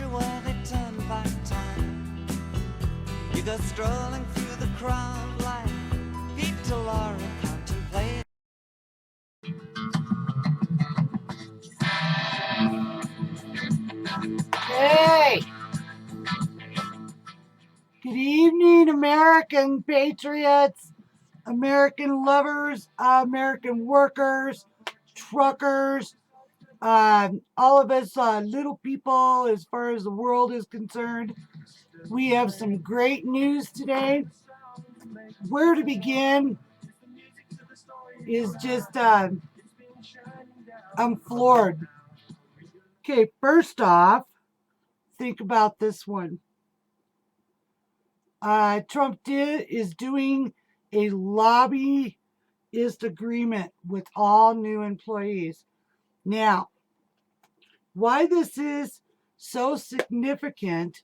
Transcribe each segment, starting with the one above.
picture where they turn back time. You go strolling through the crowd like Pete to Laura contemplating. Hey! Good evening, American patriots, American lovers, American workers, truckers, all of us little people as far as the world is concerned. We have some great news today. Where to begin is just, I'm floored. Okay, first off, think about this one. Trump is doing a lobbyist agreement with all new employees. Now, why this is so significant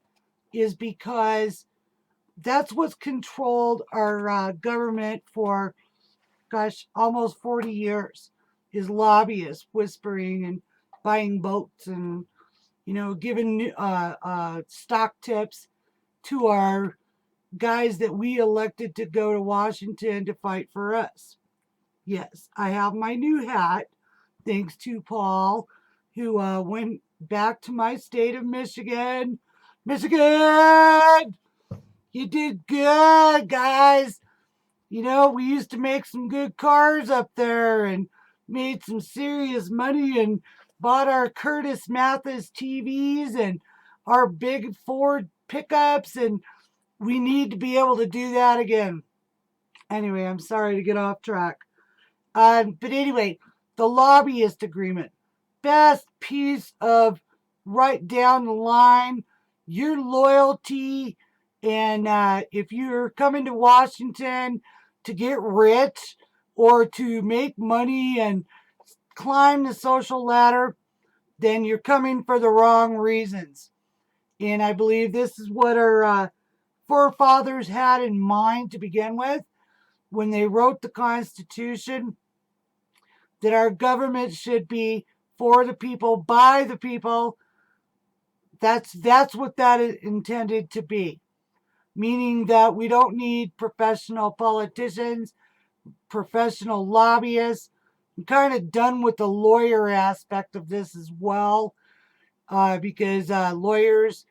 is because that's what's controlled our government for, gosh, almost 40 years is lobbyists whispering and buying votes and, giving stock tips to our guys that we elected to go to Washington to fight for us. Yes, I have my new hat, thanks to Paul, who went back to my state of Michigan. Michigan! You did good, guys. We used to make some good cars up there and made some serious money and bought our Curtis Mathis TVs and our big Ford pickups, and we need to be able to do that again. Anyway, I'm sorry to get off track. But anyway, the lobbyist agreement. Best piece of right down the line, your loyalty. And if you're coming to Washington to get rich or to make money and climb the social ladder, then you're coming for the wrong reasons. And I believe this is what our forefathers had in mind to begin with when they wrote the Constitution, that our government should be for the people, by the people. That's what that is intended to be. Meaning that we don't need professional politicians, professional lobbyists. I'm kind of done with the lawyer aspect of this as well, because lawyers,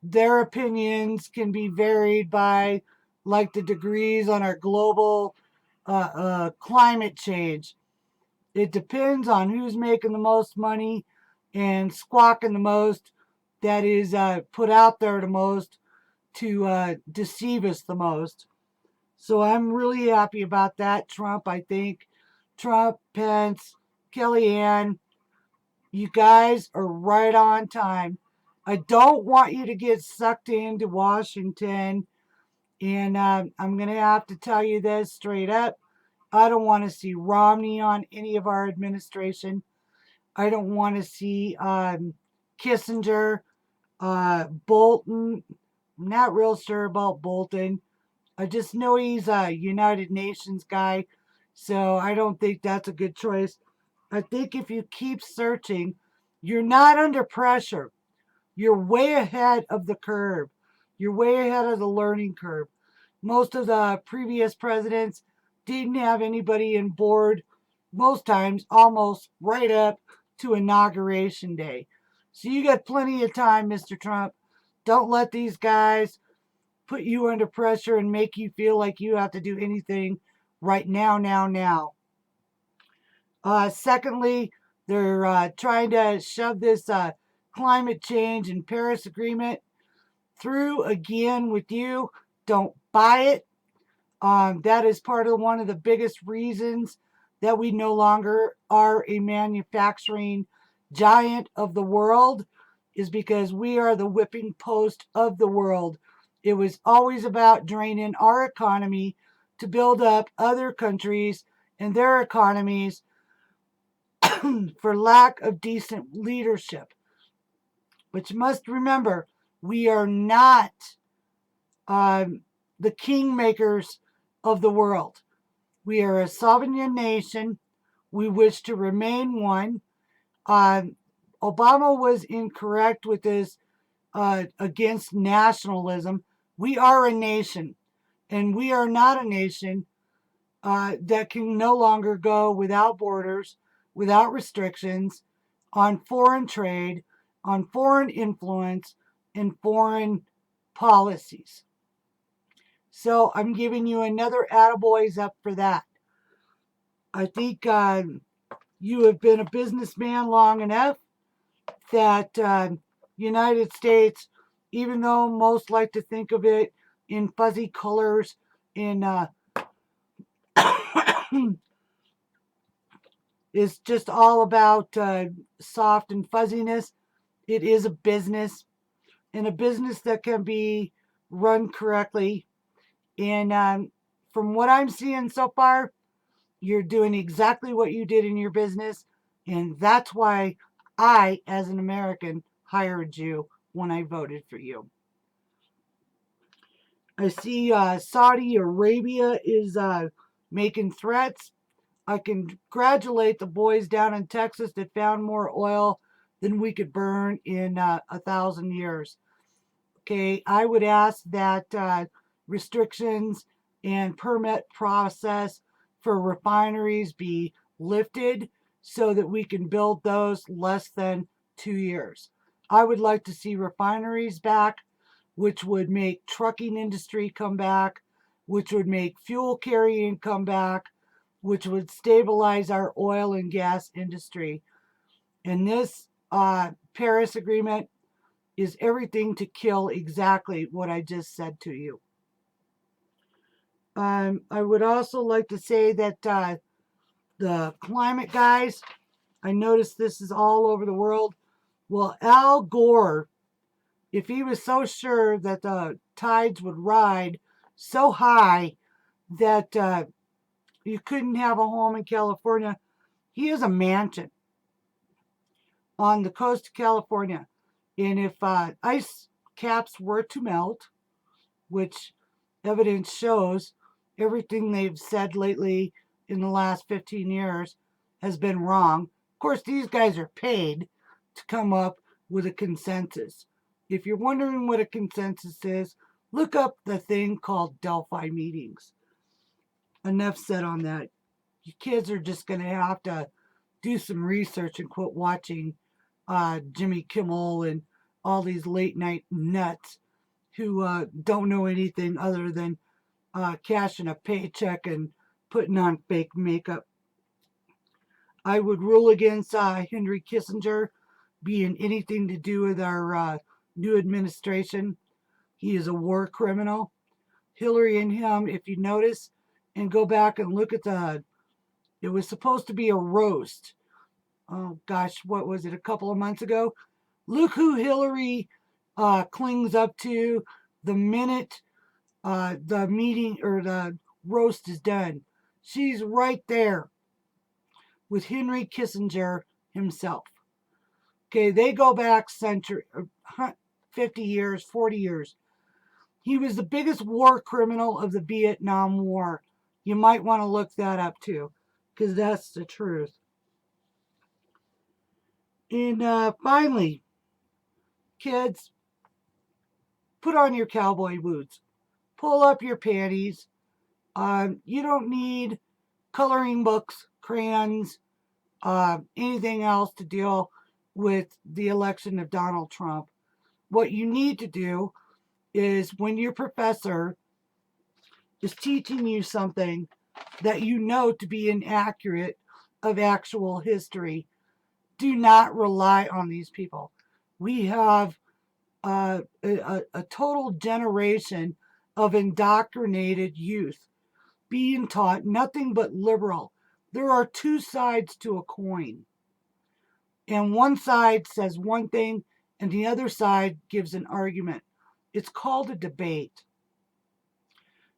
their opinions can be varied by like the degrees on our global climate change. It depends on who's making the most money and squawking the most, that is put out there the most to deceive us the most. So I'm really happy about that. Trump, I think. Trump, Pence, Kellyanne, you guys are right on time. I don't want you to get sucked into Washington. And I'm going to have to tell you this straight up. I don't want to see Romney on any of our administration. I don't want to see Kissinger, Bolton. I'm not real sure about Bolton. I just know he's a United Nations guy, so I don't think that's a good choice. I think if you keep searching, you're not under pressure. You're way ahead of the curve. You're way ahead of the learning curve. Most of the previous presidents didn't have anybody in board, most times almost right up to Inauguration Day. So you got plenty of time, Mr. Trump. Don't let these guys put you under pressure and make you feel like you have to do anything right now. Secondly, they're trying to shove this climate change and Paris Agreement through again with you. Don't buy it. That is part of one of the biggest reasons that we no longer are a manufacturing giant of the world, is because we are the whipping post of the world. It was always about draining our economy to build up other countries and their economies for lack of decent leadership. But you must remember, we are not the kingmakers of the world. We are a sovereign nation. We wish to remain one. Obama was incorrect with his against nationalism. We are a nation, and we are not a nation that can no longer go without borders, without restrictions on foreign trade, on foreign influence, and foreign policies. So I'm giving you another attaboys up for that. I think you have been a businessman long enough that United States, even though most like to think of it in fuzzy colors, in is just all about soft and fuzziness. It is a business, and a business that can be run correctly. And from what I'm seeing so far, you're doing exactly what you did in your business. And that's why I, as an American, hired you when I voted for you. I see Saudi Arabia is making threats. I congratulate the boys down in Texas that found more oil than we could burn in 1,000 years. Okay, I would ask that restrictions and permit process for refineries be lifted so that we can build those less than 2 years. I would like to see refineries back, which would make trucking industry come back, which would make fuel carrying come back, which would stabilize our oil and gas industry. And this Paris Agreement is everything to kill exactly what I just said to you. I would also like to say that the climate guys, I noticed this is all over the world. Well, Al Gore, if he was so sure that the tides would ride so high that you couldn't have a home in California, he has a mansion on the coast of California. And if ice caps were to melt, which evidence shows everything they've said lately in the last 15 years has been wrong. Of course, these guys are paid to come up with a consensus. If you're wondering what a consensus is, look up the thing called Delphi meetings. Enough said on that. You kids are just going to have to do some research and quit watching Jimmy Kimmel and all these late night nuts who don't know anything other than cashing a paycheck and putting on fake makeup. I would rule against Henry Kissinger being anything to do with our new administration. He is a war criminal. Hillary and him, if you notice, and go back and look at it was supposed to be a roast. Oh gosh, what was it, a couple of months ago? Look who Hillary clings up to the minute the meeting or the roast is done. She's right there with Henry Kissinger himself. Okay, they go back 50 years, 40 years. He was the biggest war criminal of the Vietnam War. You might want to look that up too, because that's the truth. And finally, kids, put on your cowboy boots. Pull up your panties. You don't need coloring books, crayons, anything else to deal with the election of Donald Trump. What you need to do is when your professor is teaching you something that you know to be inaccurate of actual history, do not rely on these people. We have a total generation of indoctrinated youth being taught nothing but liberal. There are two sides to a coin. And one side says one thing and the other side gives an argument. It's called a debate.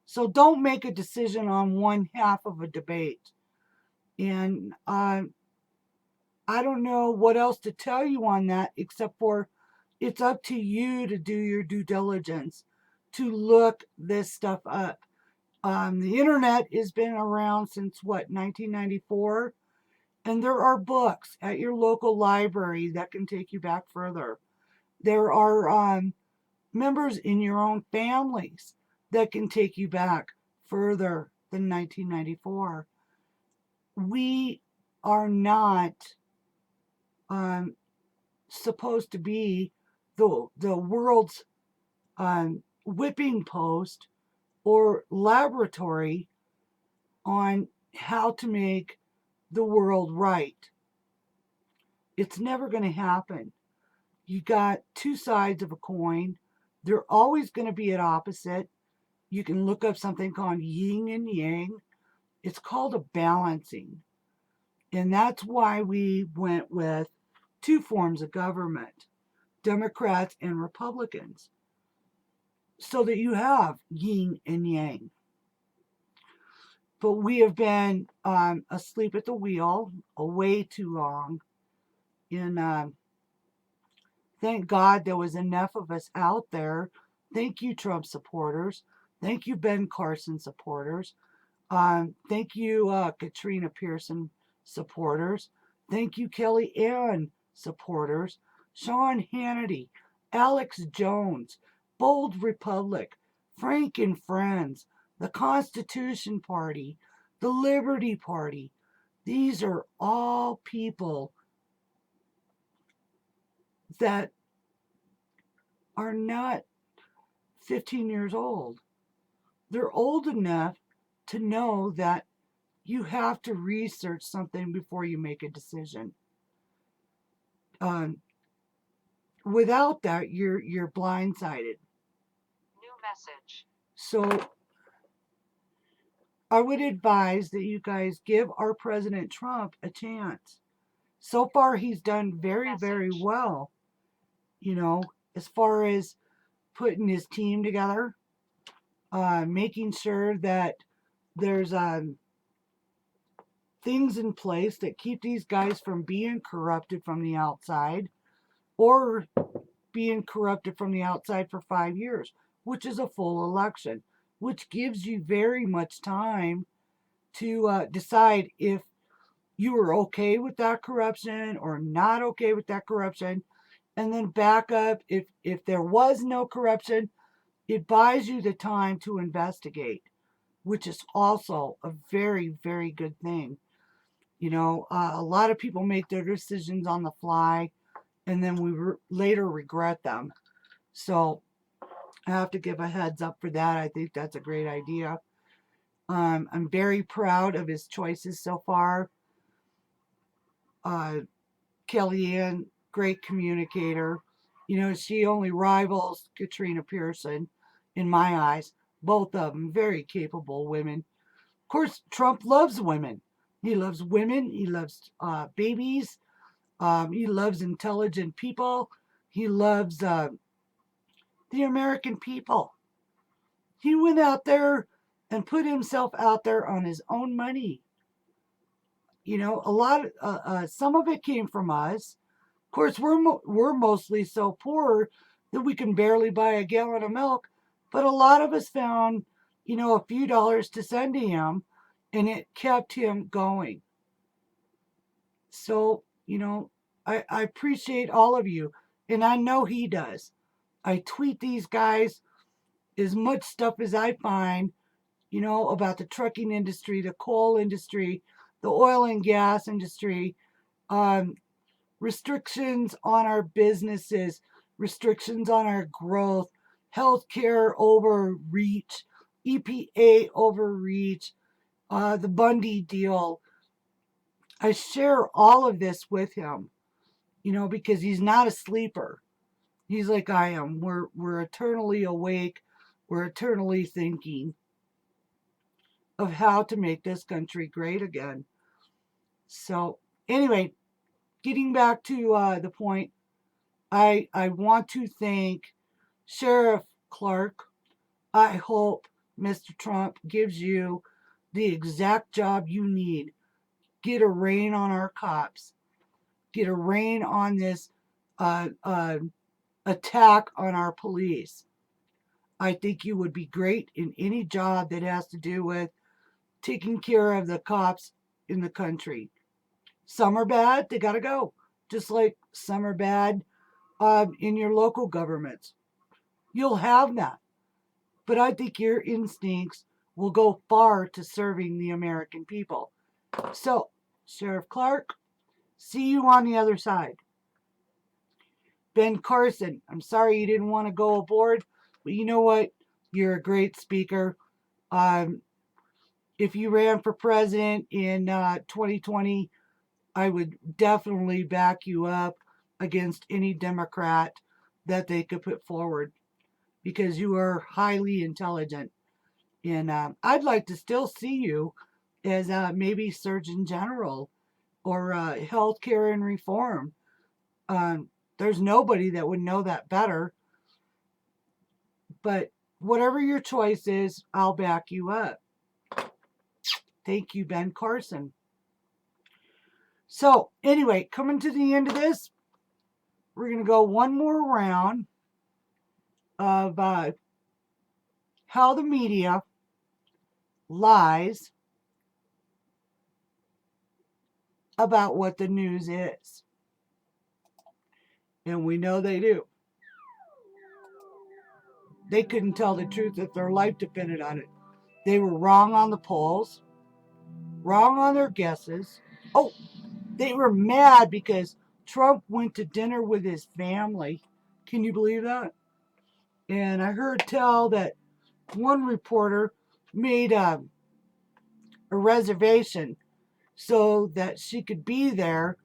So don't make a decision on one half of a debate. And I don't know what else to tell you on that except for it's up to you to do your due diligence to look this stuff up. The internet has been around since what, 1994? And there are books at your local library that can take you back further. There are members in your own families that can take you back further than 1994. We are not um, supposed to be the world's whipping post or laboratory on how to make the world right. It's never going to happen. You got two sides of a coin. They're always going to be at opposite. You can look up something called yin and yang. It's called a balancing. And that's why we went with two forms of government, Democrats and Republicans, so that you have yin and yang. But we have been asleep at the wheel way too long. And thank God there was enough of us out there. Thank you, Trump supporters. Thank you, Ben Carson supporters. Thank you, Katrina Pearson supporters. Thank you, Kellyanne supporters. Sean Hannity, Alex Jones, Bold Republic, Frank and Friends, the Constitution Party, the Liberty Party. These are all people that are not 15 years old. They're old enough to know that you have to research something before you make a decision. Um, Without that, you're blindsided. New message. So I would advise that you guys give our President Trump a chance. So far, he's done very, very well. You know, as far as putting his team together, making sure that there's things in place that keep these guys from being corrupted from the outside or being corrupted from the outside for 5 years, which is a full election, which gives you very much time to decide if you are okay with that corruption or not okay with that corruption, and then back up if there was no corruption. It buys you the time to investigate, which is also a very, very good thing. You know, a lot of people make their decisions on the fly and then we later regret them. So I have to give a heads up for that. I think that's a great idea. I'm very proud of his choices so far. Kellyanne, great communicator. You know, she only rivals Katrina Pearson in my eyes. Both of them very capable women. Of course, Trump loves women. He loves women. He loves babies. He loves intelligent people. He loves the American people. He went out there and put himself out there on his own money. You know, a lot. Some of it came from us. Of course, we're mostly so poor that we can barely buy a gallon of milk. But a lot of us found, you know, a few dollars to send to him, and it kept him going. So, you know, I appreciate all of you, and I know he does. I tweet these guys as much stuff as I find, you know, about the trucking industry, the coal industry, the oil and gas industry, um, restrictions on our businesses, restrictions on our growth, healthcare overreach, EPA overreach, the Bundy deal. I share all of this with him, you know, because he's not a sleeper. He's like I am. We're eternally awake. We're eternally thinking of how to make this country great again. So anyway, getting back to the point, I want to thank Sheriff Clark. I hope Mr. Trump gives you the exact job you need. Get a rein on our cops. Get a rein on this attack on our police. I think you would be great in any job that has to do with taking care of the cops in the country. Some are bad, they gotta go. Just like some are bad in your local governments. You'll have that. But I think your instincts will go far to serving the American people. So, Sheriff Clark, see you on the other side. Ben Carson, I'm sorry you didn't want to go aboard, but you know what? You're a great speaker. If you ran for president in 2020, I would definitely back you up against any Democrat that they could put forward because you are highly intelligent. And I'd like to still see you as maybe Surgeon General or healthcare and reform. There's nobody that would know that better. But whatever your choice is, I'll back you up. Thank you, Ben Carson. So, anyway, coming to the end of this, we're going to go one more round of how the media lies about what the news is. And we know they do. They couldn't tell the truth if their life depended on it. They were wrong on the polls, wrong on their guesses. Oh, they were mad because Trump went to dinner with his family. Can you believe that? And I heard tell that one reporter made a reservation so that she could be there.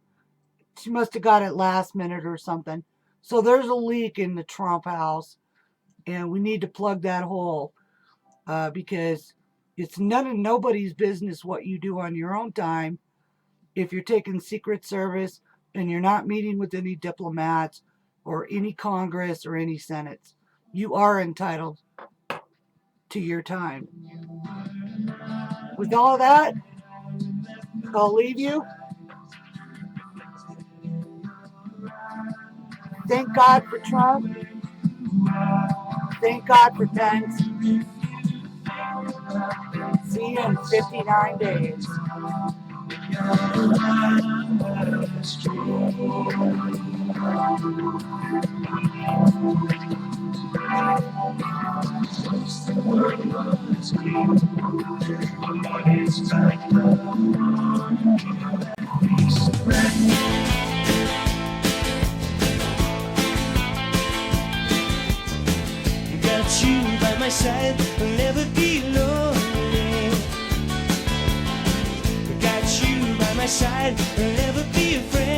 She must have got it last minute or something. So there's a leak in the Trump house, and we need to plug that hole because it's none of nobody's business what you do on your own time. If you're taking Secret Service and you're not meeting with any diplomats or any Congress or any Senates, you are entitled to your time. With all that, I'll leave you. Thank God for Trump. Thank God for Pence. See you in 59 days. Got you by my side, I'll never be lonely. Got you by my side, I'll never be afraid.